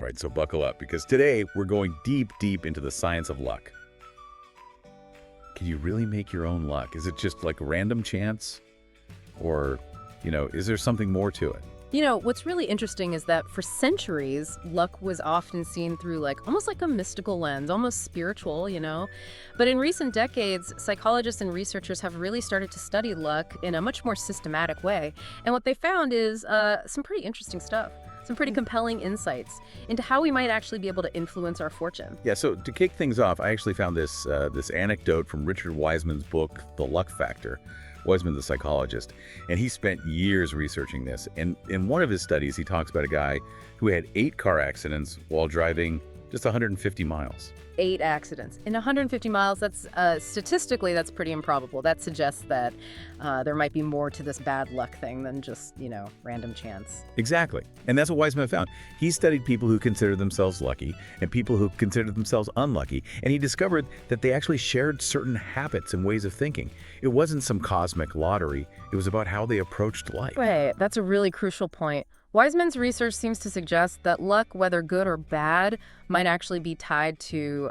All right, so buckle up, because today we're going deep, deep into the science of luck. Can you really make your own luck? Is it just like random chance? Or, is there something more to it? What's really interesting is that for centuries, luck was often seen through almost like a mystical lens, almost spiritual. But in recent decades, psychologists and researchers have really started to study luck in a much more systematic way. And what they found is some pretty interesting stuff, some pretty compelling insights into how we might actually be able to influence our fortune. Yeah, so to kick things off, I actually found this anecdote from Richard Wiseman's book, The Luck Factor. Wiseman, the psychologist, and he spent years researching this. And in one of his studies, he talks about a guy who had 8 car accidents while driving just 150 miles. 8 accidents in 150 miles. That's statistically, that's pretty improbable. That suggests that there might be more to this bad luck thing than just, random chance. Exactly. And that's what Wiseman found. He studied people who considered themselves lucky and people who considered themselves unlucky. And he discovered that they actually shared certain habits and ways of thinking. It wasn't some cosmic lottery. It was about how they approached life. Right. That's a really crucial point. Wiseman's research seems to suggest that luck, whether good or bad, might actually be tied to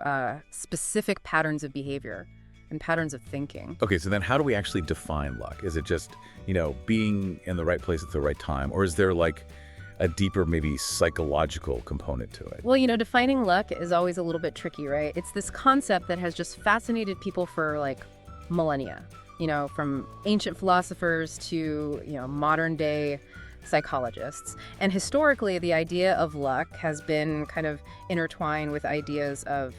specific patterns of behavior and patterns of thinking. Okay, so then how do we actually define luck? Is it just, being in the right place at the right time? Or is there a deeper, maybe psychological component to it? Well, defining luck is always a little bit tricky, right? It's this concept that has just fascinated people for millennia, from ancient philosophers to, modern day psychologists. And historically, the idea of luck has been kind of intertwined with ideas of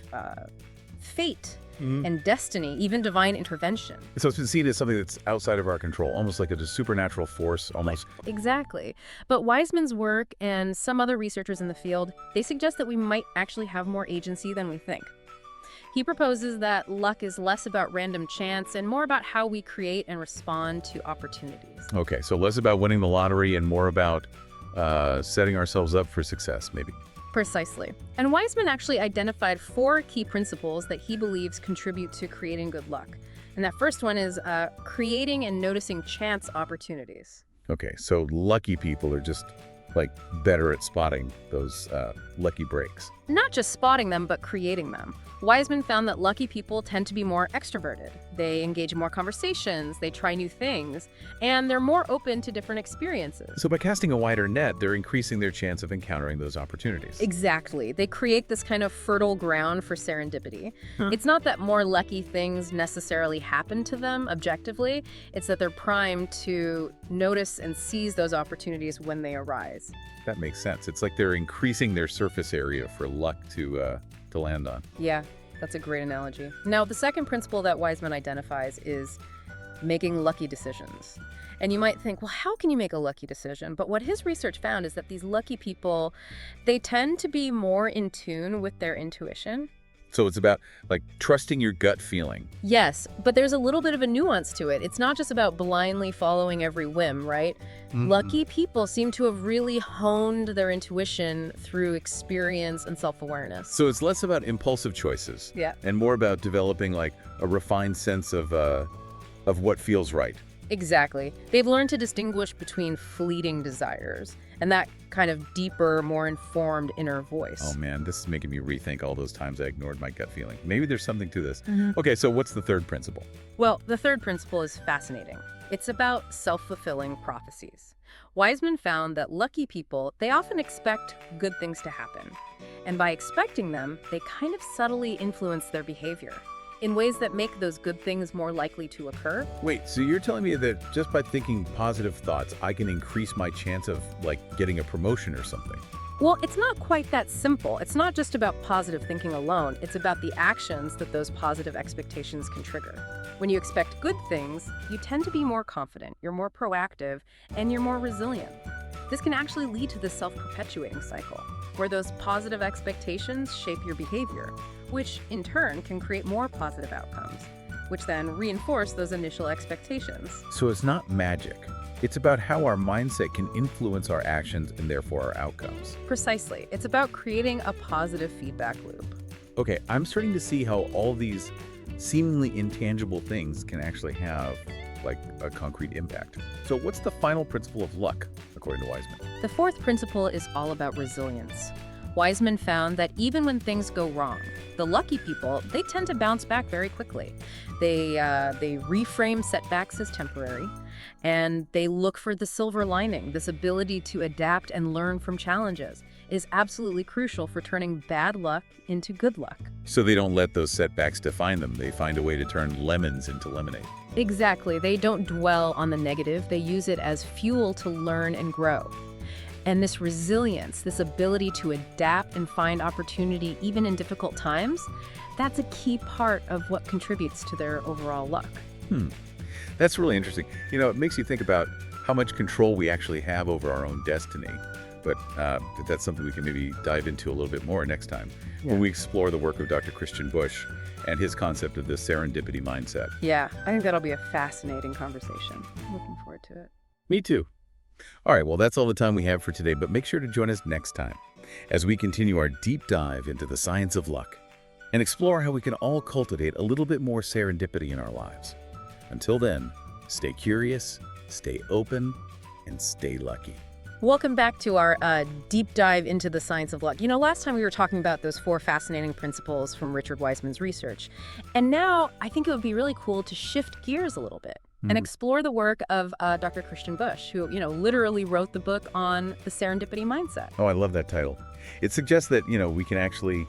fate and destiny, even divine intervention. So it's been seen as something that's outside of our control, almost like a supernatural force, almost. Exactly. But Wiseman's work and some other researchers in the field, they suggest that we might actually have more agency than we think. He proposes that luck is less about random chance and more about how we create and respond to opportunities. Okay, so less about winning the lottery and more about setting ourselves up for success, maybe. Precisely. And Wiseman actually identified 4 key principles that he believes contribute to creating good luck. And that first one is creating and noticing chance opportunities. Okay, so lucky people are just better at spotting those lucky breaks. Not just spotting them, but creating them. Wiseman found that lucky people tend to be more extroverted. They engage in more conversations, they try new things, and they're more open to different experiences. So by casting a wider net, they're increasing their chance of encountering those opportunities. Exactly. They create this kind of fertile ground for serendipity. It's not that more lucky things necessarily happen to them objectively. It's that they're primed to notice and seize those opportunities when they arise. That makes sense. It's like they're increasing their surface area for luck to land on. Yeah, that's a great analogy. Now, the second principle that Wiseman identifies is making lucky decisions. And you might think, well, how can you make a lucky decision? But what his research found is that these lucky people, they tend to be more in tune with their intuition. So it's about trusting your gut feeling. Yes, but there's a little bit of a nuance to it. It's not just about blindly following every whim, right? Lucky people seem to have really honed their intuition through experience and self-awareness. So it's less about impulsive choices. Yeah. And more about developing a refined sense of what feels right. Exactly. They've learned to distinguish between fleeting desires and that kind of deeper, more informed inner voice. Oh man, this is making me rethink all those times I ignored my gut feeling. Maybe there's something to this. Okay, so what's the third principle? Well, the third principle is fascinating. It's about self-fulfilling prophecies. Wiseman found that lucky people, they often expect good things to happen. And by expecting them, they kind of subtly influence their behavior in ways that make those good things more likely to occur. Wait, so you're telling me that just by thinking positive thoughts, I can increase my chance of getting a promotion or something? Well, it's not quite that simple. It's not just about positive thinking alone. It's about the actions that those positive expectations can trigger. When you expect good things, you tend to be more confident, you're more proactive, and you're more resilient. This can actually lead to this self-perpetuating cycle, where those positive expectations shape your behavior, which in turn can create more positive outcomes, which then reinforce those initial expectations. So it's not magic. It's about how our mindset can influence our actions and therefore our outcomes. Precisely. It's about creating a positive feedback loop. Okay, I'm starting to see how all these seemingly intangible things can actually have a concrete impact. So what's the final principle of luck, according to Wiseman? The fourth principle is all about resilience. Wiseman found that even when things go wrong, the lucky people, they tend to bounce back very quickly. They reframe setbacks as temporary, and they look for the silver lining. This ability to adapt and learn from challenges is absolutely crucial for turning bad luck into good luck. So they don't let those setbacks define them. They find a way to turn lemons into lemonade. Exactly. They don't dwell on the negative. They use it as fuel to learn and grow. And this resilience, this ability to adapt and find opportunity even in difficult times, that's a key part of what contributes to their overall luck. That's really interesting. It makes you think about how much control we actually have over our own destiny. But that's something we can maybe dive into a little bit more next time when we explore the work of Dr. Christian Busch and his concept of the serendipity mindset. Yeah, I think that'll be a fascinating conversation. I'm looking forward to it. Me too. All right, well, that's all the time we have for today, but make sure to join us next time as we continue our deep dive into the science of luck and explore how we can all cultivate a little bit more serendipity in our lives. Until then, stay curious, stay open, and stay lucky. Welcome back to our deep dive into the science of luck. Last time we were talking about those 4 fascinating principles from Richard Wiseman's research. And now I think it would be really cool to shift gears a little bit and explore the work of Dr. Christian Busch, who, literally wrote the book on the serendipity mindset. Oh, I love that title. It suggests that, we can actually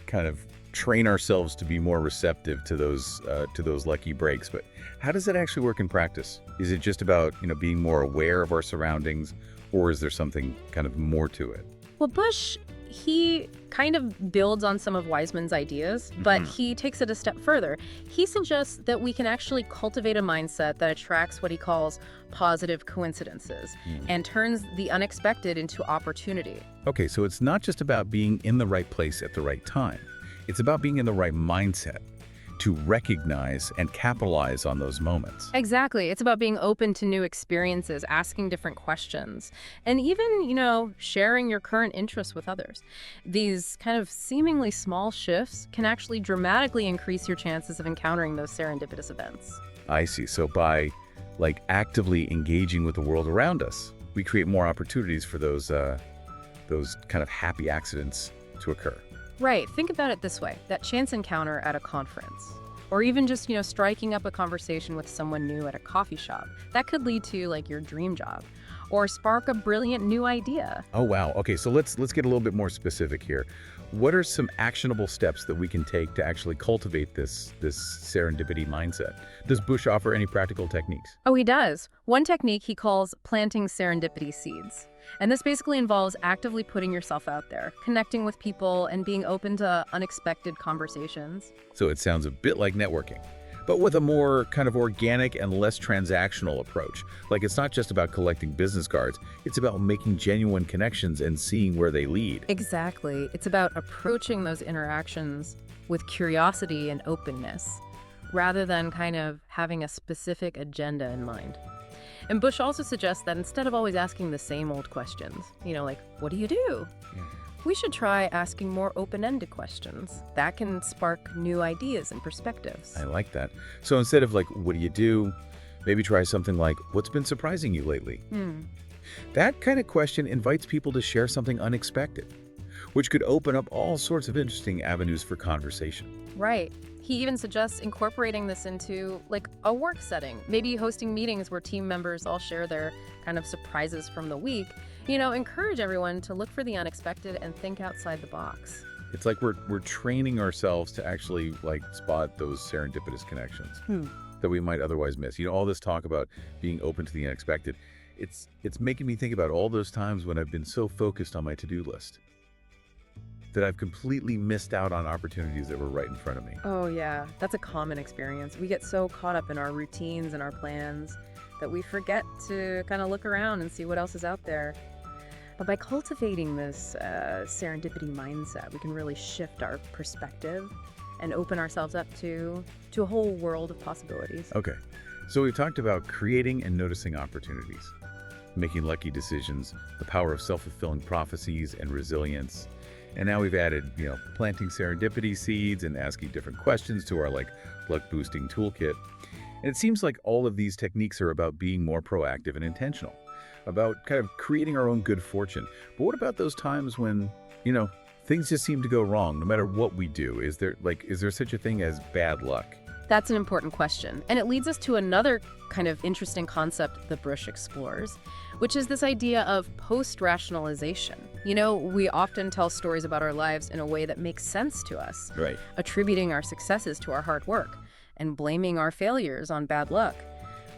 kind of train ourselves to be more receptive to those lucky breaks. But how does that actually work in practice? Is it just about, being more aware of our surroundings, or is there something kind of more to it? Well, Busch, he kind of builds on some of Wiseman's ideas, but he takes it a step further. He suggests that we can actually cultivate a mindset that attracts what he calls positive coincidences and turns the unexpected into opportunity. Okay, so it's not just about being in the right place at the right time. It's about being in the right mindset to recognize and capitalize on those moments. Exactly. It's about being open to new experiences, asking different questions, and even, sharing your current interests with others. These kind of seemingly small shifts can actually dramatically increase your chances of encountering those serendipitous events. I see. So by actively engaging with the world around us, we create more opportunities for those kind of happy accidents to occur. Right. Think about it this way. That chance encounter at a conference, or even just, striking up a conversation with someone new at a coffee shop, that could lead to your dream job or spark a brilliant new idea. Oh, wow. Okay, so let's get a little bit more specific here. What are some actionable steps that we can take to actually cultivate this serendipity mindset? Does Busch offer any practical techniques? Oh, he does. One technique he calls planting serendipity seeds. And this basically involves actively putting yourself out there, connecting with people, and being open to unexpected conversations. So it sounds a bit like networking, but with a more kind of organic and less transactional approach. It's not just about collecting business cards, it's about making genuine connections and seeing where they lead. Exactly. It's about approaching those interactions with curiosity and openness, rather than kind of having a specific agenda in mind. And Busch also suggests that instead of always asking the same old questions, what do you do? We should try asking more open-ended questions. That can spark new ideas and perspectives. I like that. So instead of what do you do, maybe try something like, what's been surprising you lately? That kind of question invites people to share something unexpected, which could open up all sorts of interesting avenues for conversation. Right. He even suggests incorporating this into a work setting, maybe hosting meetings where team members all share their kind of surprises from the week. Encourage everyone to look for the unexpected and think outside the box. It's like we're training ourselves to actually spot those serendipitous connections that we might otherwise miss. All this talk about being open to the unexpected, it's making me think about all those times when I've been so focused on my to-do list that I've completely missed out on opportunities that were right in front of me. Oh yeah, that's a common experience. We get so caught up in our routines and our plans that we forget to kind of look around and see what else is out there. But by cultivating this serendipity mindset, we can really shift our perspective and open ourselves up to a whole world of possibilities. Okay, so we've talked about creating and noticing opportunities, making lucky decisions, the power of self-fulfilling prophecies and resilience. And now we've added, planting serendipity seeds and asking different questions to our luck-boosting toolkit. And it seems like all of these techniques are about being more proactive and intentional, about kind of creating our own good fortune. But what about those times when, things just seem to go wrong no matter what we do. Is there such a thing as bad luck? That's an important question. And it leads us to another kind of interesting concept that Bush explores, which is this idea of post-rationalization. We often tell stories about our lives in a way that makes sense to us, Right. attributing our successes to our hard work and blaming our failures on bad luck.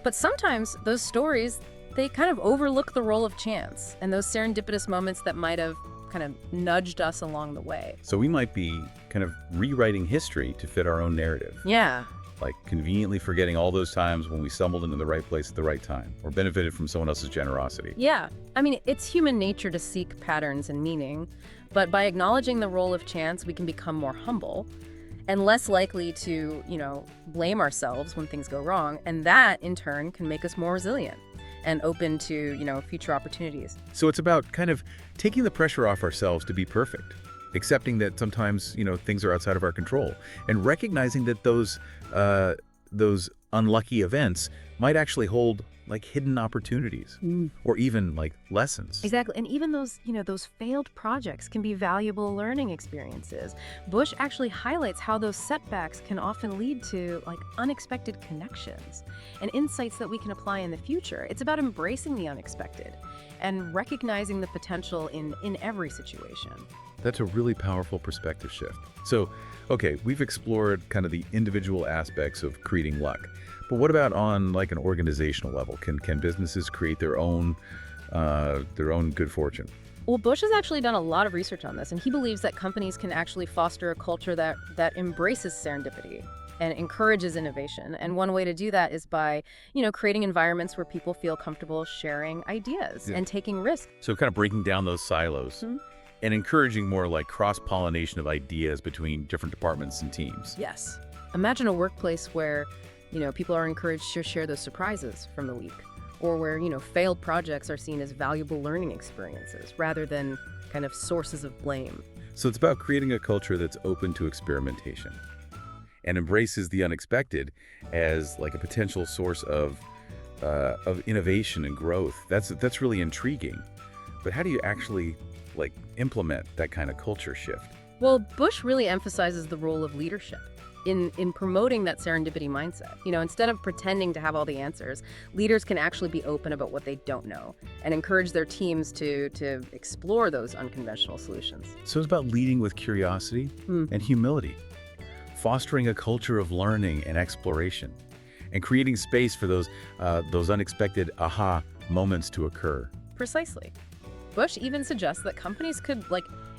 But sometimes those stories, they kind of overlook the role of chance and those serendipitous moments that might have kind of nudged us along the way. So we might be kind of rewriting history to fit our own narrative. Yeah. Like conveniently forgetting all those times when we stumbled into the right place at the right time or benefited from someone else's generosity. Yeah. It's human nature to seek patterns and meaning, but by acknowledging the role of chance, we can become more humble and less likely to, blame ourselves when things go wrong. And that, in turn, can make us more resilient and open to, future opportunities. So it's about kind of taking the pressure off ourselves to be perfect, accepting that sometimes, things are outside of our control, and recognizing that those unlucky events might actually hold like hidden opportunities or even like lessons. Exactly. And even those failed projects can be valuable learning experiences. Bush actually highlights how those setbacks can often lead to like unexpected connections and insights that we can apply in the future. It's about embracing the unexpected and recognizing the potential in every situation. That's a really powerful perspective shift. So, okay, we've explored kind of the individual aspects of creating luck. But what about on like an organizational level? Can businesses create their own good fortune? Well, Bush has actually done a lot of research on this, and he believes that companies can actually foster a culture that embraces serendipity and encourages innovation. And one way to do that is by, creating environments where people feel comfortable sharing ideas and taking risks. So kind of breaking down those silos and encouraging more like cross-pollination of ideas between different departments and teams. Yes. Imagine a workplace where, people are encouraged to share those surprises from the week, or where, failed projects are seen as valuable learning experiences rather than kind of sources of blame. So it's about creating a culture that's open to experimentation and embraces the unexpected as like a potential source of innovation and growth. That's really intriguing. But how do you actually like implement that kind of culture shift? Well, Bush really emphasizes the role of leadership in promoting that serendipity mindset. Instead of pretending to have all the answers, leaders can actually be open about what they don't know and encourage their teams to explore those unconventional solutions. So it's about leading with curiosity and humility, fostering a culture of learning and exploration, and creating space for those unexpected aha moments to occur. Precisely. Bush even suggests that companies could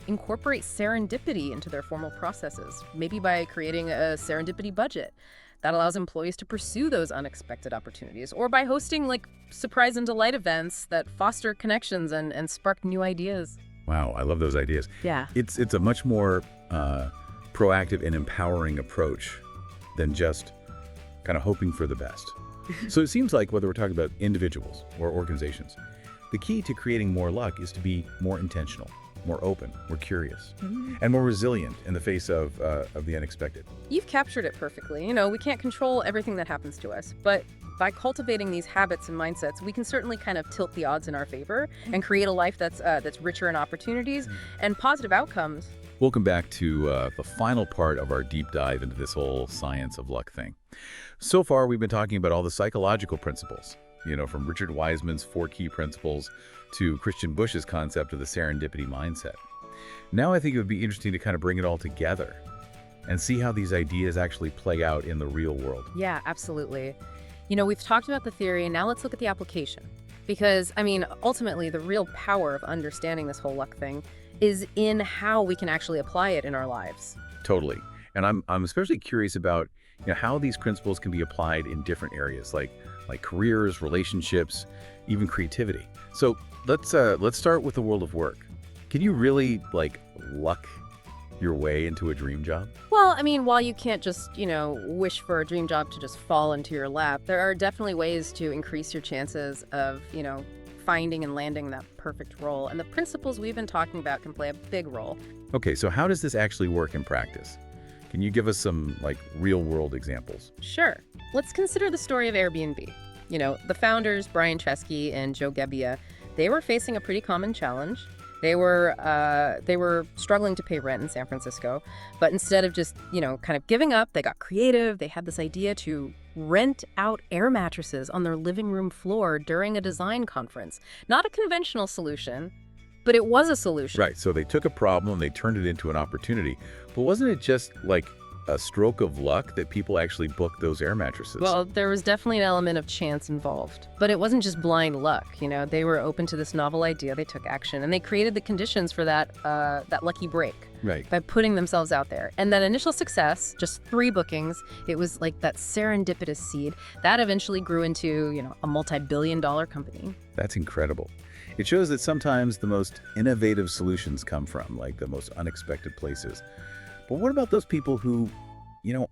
incorporate serendipity into their formal processes, maybe by creating a serendipity budget that allows employees to pursue those unexpected opportunities, or by hosting surprise and delight events that foster connections and spark new ideas. Wow, I love those ideas. Yeah. It's a much more proactive and empowering approach than just kind of hoping for the best. So it seems like whether we're talking about individuals or organizations, the key to creating more luck is to be more intentional, more open, more curious, and more resilient in the face of the unexpected. You've captured it perfectly. We can't control everything that happens to us, but by cultivating these habits and mindsets, we can certainly kind of tilt the odds in our favor and create a life that's richer in opportunities and positive outcomes. Welcome back to the final part of our deep dive into this whole science of luck thing. So far, we've been talking about all the psychological principles, from Richard Wiseman's 4 key principles to Christian Bush's concept of the serendipity mindset. Now I think it would be interesting to kind of bring it all together and see how these ideas actually play out in the real world. Yeah, absolutely. We've talked about the theory, and now let's look at the application. Because, ultimately, the real power of understanding this whole luck thing is in how we can actually apply it in our lives. Totally. And I'm especially curious about how these principles can be applied in different areas like careers, relationships, even creativity. So let's start with the world of work. Can you really luck your way into a dream job? Well, while you can't just, wish for a dream job to just fall into your lap, there are definitely ways to increase your chances of, finding and landing that perfect role. And the principles we've been talking about can play a big role. Okay, so how does this actually work in practice? Can you give us some real world examples? Sure. Let's consider the story of Airbnb. The founders, Brian Chesky and Joe Gebbia, they were facing a pretty common challenge. They were struggling to pay rent in San Francisco, but instead of just, kind of giving up, they got creative. They had this idea to rent out air mattresses on their living room floor during a design conference. Not a conventional solution, but it was a solution. Right, so they took a problem and they turned it into an opportunity. But wasn't it just like a stroke of luck that people actually booked those air mattresses? Well, there was definitely an element of chance involved, but it wasn't just blind luck. They were open to this novel idea. They took action, and they created the conditions for that lucky break. Right. By putting themselves out there. And that initial success, just 3 bookings, it was like that serendipitous seed that eventually grew into, a multi-billion-dollar company. That's incredible. It shows that sometimes the most innovative solutions come from like the most unexpected places. But what about those people who,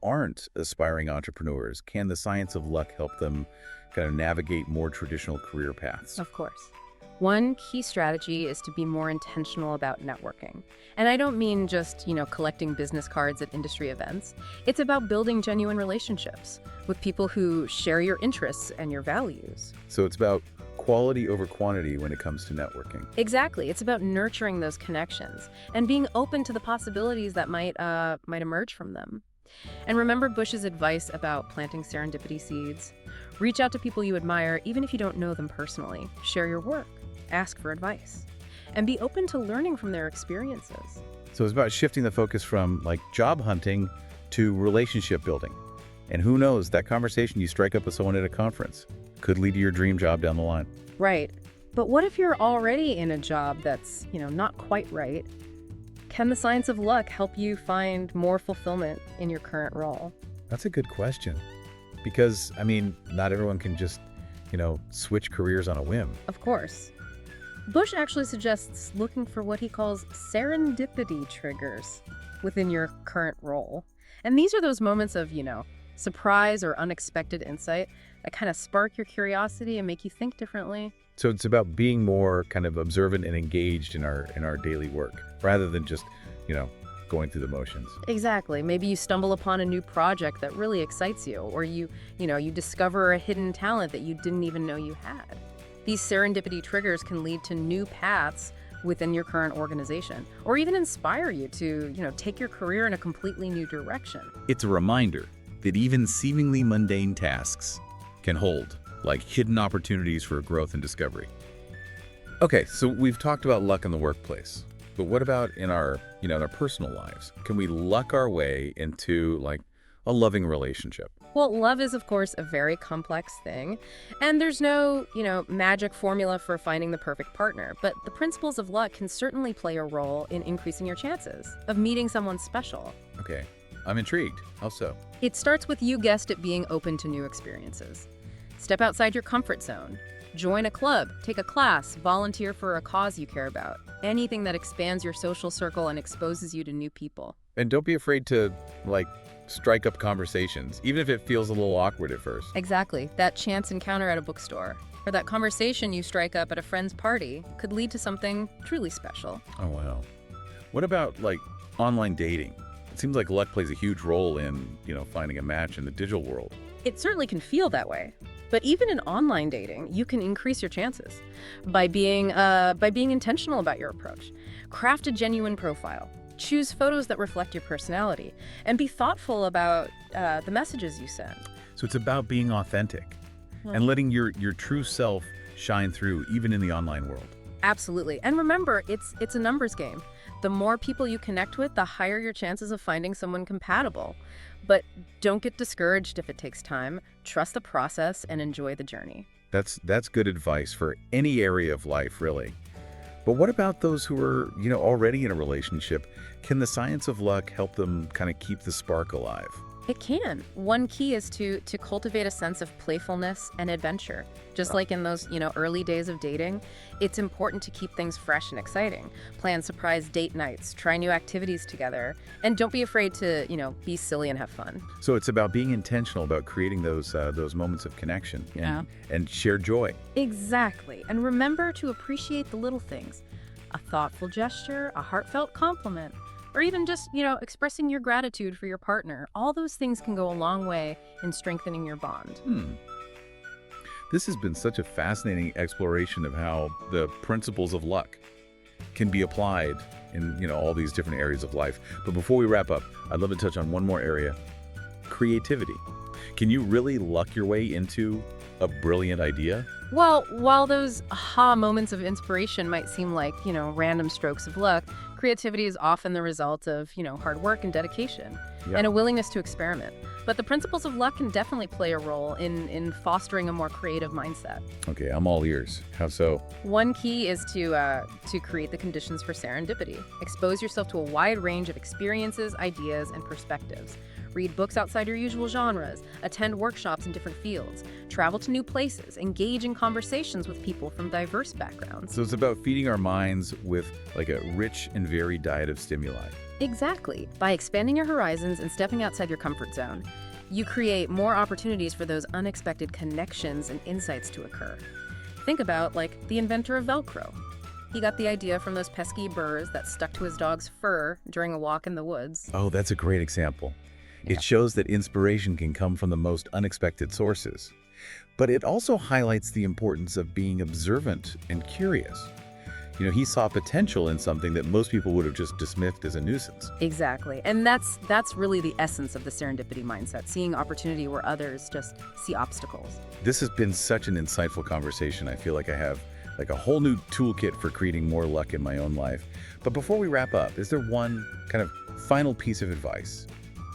aren't aspiring entrepreneurs? Can the science of luck help them kind of navigate more traditional career paths? Of course. One key strategy is to be more intentional about networking. And I don't mean just, collecting business cards at industry events. It's about building genuine relationships with people who share your interests and your values. So it's about quality over quantity when it comes to networking. Exactly. It's about nurturing those connections and being open to the possibilities that might emerge from them. And remember Bush's advice about planting serendipity seeds. Reach out to people you admire, even if you don't know them personally. Share your work. Ask for advice. And be open to learning from their experiences. So it's about shifting the focus from like job hunting to relationship building. And who knows, that conversation you strike up with someone at a conference could lead to your dream job down the line. Right. But what if you're already in a job that's, not quite right? Can the science of luck help you find more fulfillment in your current role? That's a good question. Because, not everyone can just, switch careers on a whim. Of course. Bush actually suggests looking for what he calls serendipity triggers within your current role. And these are those moments of, surprise or unexpected insight that kind of spark your curiosity and make you think differently. So it's about being more kind of observant and engaged in our daily work, rather than just, going through the motions. Exactly. Maybe you stumble upon a new project that really excites you, or you discover a hidden talent that you didn't even know you had. These serendipity triggers can lead to new paths within your current organization, or even inspire you to, take your career in a completely new direction. It's a reminder that even seemingly mundane tasks can hold like hidden opportunities for growth and discovery. Okay, so we've talked about luck in the workplace, but what about in our personal lives? Can we luck our way into like a loving relationship? Well, love is, of course, a very complex thing, and there's no, magic formula for finding the perfect partner, but the principles of luck can certainly play a role in increasing your chances of meeting someone special. Okay, I'm intrigued. How so? It starts with, you guessed it, being open to new experiences. Step outside your comfort zone. Join a club, take a class, volunteer for a cause you care about. Anything that expands your social circle and exposes you to new people. And don't be afraid to, strike up conversations, even if it feels a little awkward at first. Exactly. That chance encounter at a bookstore, or that conversation you strike up at a friend's party, could lead to something truly special. Oh, wow. What about, online dating? It seems like luck plays a huge role in, finding a match in the digital world. It certainly can feel that way. But even in online dating, you can increase your chances by being intentional about your approach. Craft a genuine profile. Choose photos that reflect your personality, and be thoughtful about the messages you send. So it's about being authentic and letting your true self shine through, even in the online world. Absolutely. And remember, it's a numbers game. The more people you connect with, the higher your chances of finding someone compatible. But don't get discouraged if it takes time. Trust the process and enjoy the journey. That's good advice for any area of life, really. But what about those who are, already in a relationship? Can the science of luck help them kind of keep the spark alive? It can. One key is to cultivate a sense of playfulness and adventure. Just like in those, early days of dating, it's important to keep things fresh and exciting. Plan surprise date nights, try new activities together, and don't be afraid to, be silly and have fun. So it's about being intentional about creating those moments of connection and shared joy. Exactly. And remember to appreciate the little things. A thoughtful gesture, a heartfelt compliment, or even just, expressing your gratitude for your partner. All those things can go a long way in strengthening your bond. This has been such a fascinating exploration of how the principles of luck can be applied in, all these different areas of life. But before we wrap up, I'd love to touch on one more area: creativity. Can you really luck your way into a brilliant idea? Well, while those aha moments of inspiration might seem like, random strokes of luck, creativity is often the result of, hard work and dedication Yeah. and a willingness to experiment. But the principles of luck can definitely play a role in fostering a more creative mindset. Okay, I'm all ears. How so? One key is to create the conditions for serendipity. Expose yourself to a wide range of experiences, ideas, and perspectives. Read books outside your usual genres, attend workshops in different fields, travel to new places, engage in conversations with people from diverse backgrounds. So it's about feeding our minds with like a rich and varied diet of stimuli. Exactly. By expanding your horizons and stepping outside your comfort zone, you create more opportunities for those unexpected connections and insights to occur. Think about, like, the inventor of Velcro. He got the idea from those pesky burrs that stuck to his dog's fur during a walk in the woods. Oh, that's a great example. Yeah. It shows that inspiration can come from the most unexpected sources. But it also highlights the importance of being observant and curious. He saw potential in something that most people would have just dismissed as a nuisance. Exactly. And that's really the essence of the serendipity mindset, seeing opportunity where others just see obstacles. This has been such an insightful conversation. I feel like I have like a whole new toolkit for creating more luck in my own life. But before we wrap up, is there one kind of final piece of advice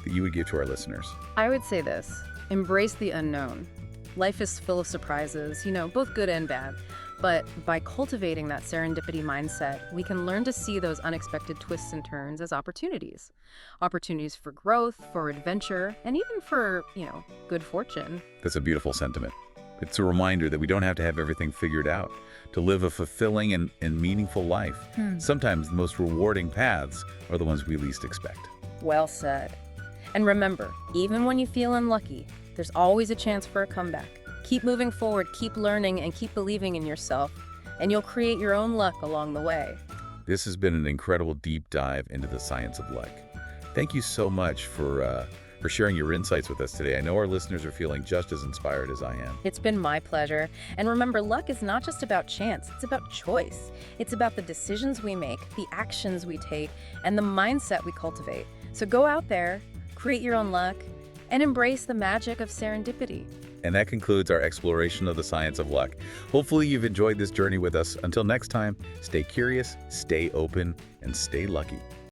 that you would give to our listeners? I would say this: embrace the unknown. Life is full of surprises, both good and bad. But by cultivating that serendipity mindset, we can learn to see those unexpected twists and turns as opportunities. Opportunities for growth, for adventure, and even for, good fortune. That's a beautiful sentiment. It's a reminder that we don't have to have everything figured out to live a fulfilling and meaningful life. Sometimes the most rewarding paths are the ones we least expect. Well said. And remember, even when you feel unlucky, there's always a chance for a comeback. Keep moving forward, keep learning, and keep believing in yourself, and you'll create your own luck along the way. This has been an incredible deep dive into the science of luck. Thank you so much for sharing your insights with us today. I know our listeners are feeling just as inspired as I am. It's been my pleasure. And remember, luck is not just about chance, it's about choice. It's about the decisions we make, the actions we take, and the mindset we cultivate. So go out there, create your own luck, and embrace the magic of serendipity. And that concludes our exploration of the science of luck. Hopefully you've enjoyed this journey with us. Until next time, stay curious, stay open, and stay lucky.